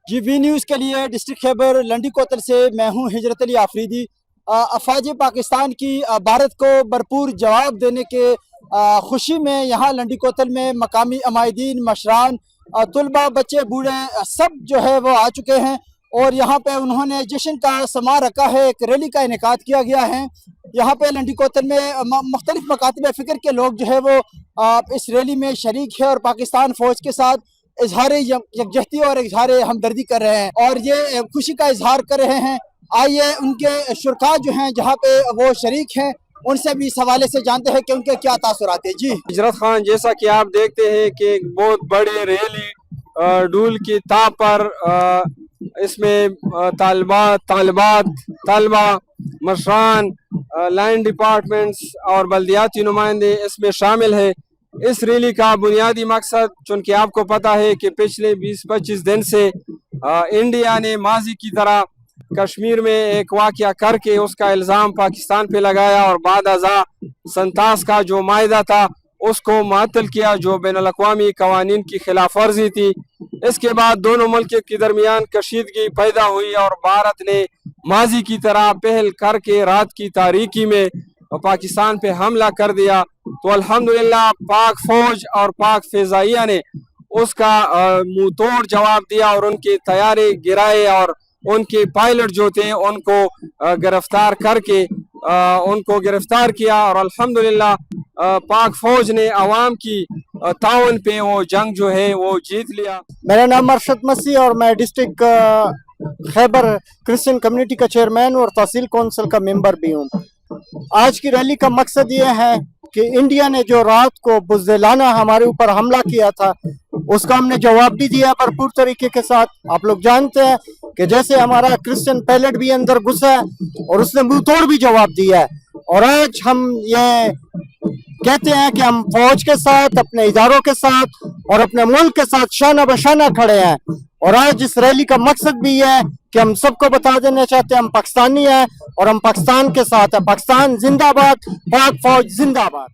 जी V news के लिए district Khyber Landi कोतल से मैं हूं हिजरत अली आफरीदी। अफवाज पाकिस्तान की भारत को भरपूर जवाब देने के खुशी में यहाँ लंडी कोतल में मकामी अमायदीन, मशरान, तुलबा, बच्चे, बूढ़े सब जो है वो आ चुके हैं और यहाँ पे उन्होंने जश्न का समा रखा है। एक रैली का इनेकाद किया गया है। यहाँ पे लंडी कोतल में मुख्तलिफ मकातब फ़िक्र के लोग जो है वो इस रैली में शरीक है और पाकिस्तान फ़ौज के साथ इजहार यकजहती और इजहार हमदर्दी कर रहे हैं और ये खुशी का इजहार कर रहे हैं। आइए उनके शुरका जो हैं जहाँ पे वो शरीक हैं उनसे भी इस हवाले से जानते हैं कि उनके क्या तासुरात हैं। जी हिजरत खान, जैसा कि आप देखते हैं कि एक बहुत बड़ी रैली डूल की ताब पर इसमें तालबा, मशरान, लाइन डिपार्टमेंट्स और बल्दियाती नुमाइंदे इसमें शामिल है। इस रैली का बुनियादी मकसद, चूँकि आपको पता है कि पिछले 20-25 दिन से इंडिया ने माजी की तरह कश्मीर में एक वाक़या करके उसका इल्ज़ाम पाकिस्तान पे लगाया और बाद अज़ा संतास का जो मायदा था उसको मुअत्तल किया, जो बैनुल-अक़वामी कवानीन की खिलाफ वर्जी थी। इसके बाद दोनों मुल्क के दरमियान कशीदगी पैदा हुई और भारत ने माजी की तरह पहल करके रात की तारीकी में पाकिस्तान पे हमला कर दिया। तो अल्हम्दुलिल्लाह पाक फौज और पाक फ़िज़ाइया ने उसका मुंह तोड़ जवाब दिया और उनके तैयारे गिराए और उनके पायलट जो थे उनको गिरफ्तार करके उनको गिरफ्तार किया और अल्हम्दुलिल्लाह पाक फौज ने अवाम की ताउन पे वो जंग जो है वो जीत लिया। मेरा नाम अरशद मसीह और मैं डिस्ट्रिक्ट खैबर क्रिश्चियन कम्युनिटी का चेयरमैन और तहसील कौंसिल का मेंबर भी हूँ। आज की रैली का मकसद ये है कि इंडिया ने जो रात को बुज़दिलाना हमारे ऊपर हमला किया था उसका हमने जवाब भी दिया भरपूर तरीके के साथ। आप लोग जानते हैं कि जैसे हमारा क्रिश्चियन पायलट भी अंदर घुसा है और उसने मुंह तोड़ भी जवाब दिया है और आज हम ये कहते हैं कि हम फौज के साथ, अपने इदारों के साथ और अपने मुल्क के साथ शाना बशाना खड़े हैं। और आज इस रैली का मकसद भी है कि हम सबको बता देना चाहते हैं हम पाकिस्तानी हैं और हम पाकिस्तान के साथ हैं। पाकिस्तान जिंदाबाद, पाक फौज जिंदाबाद।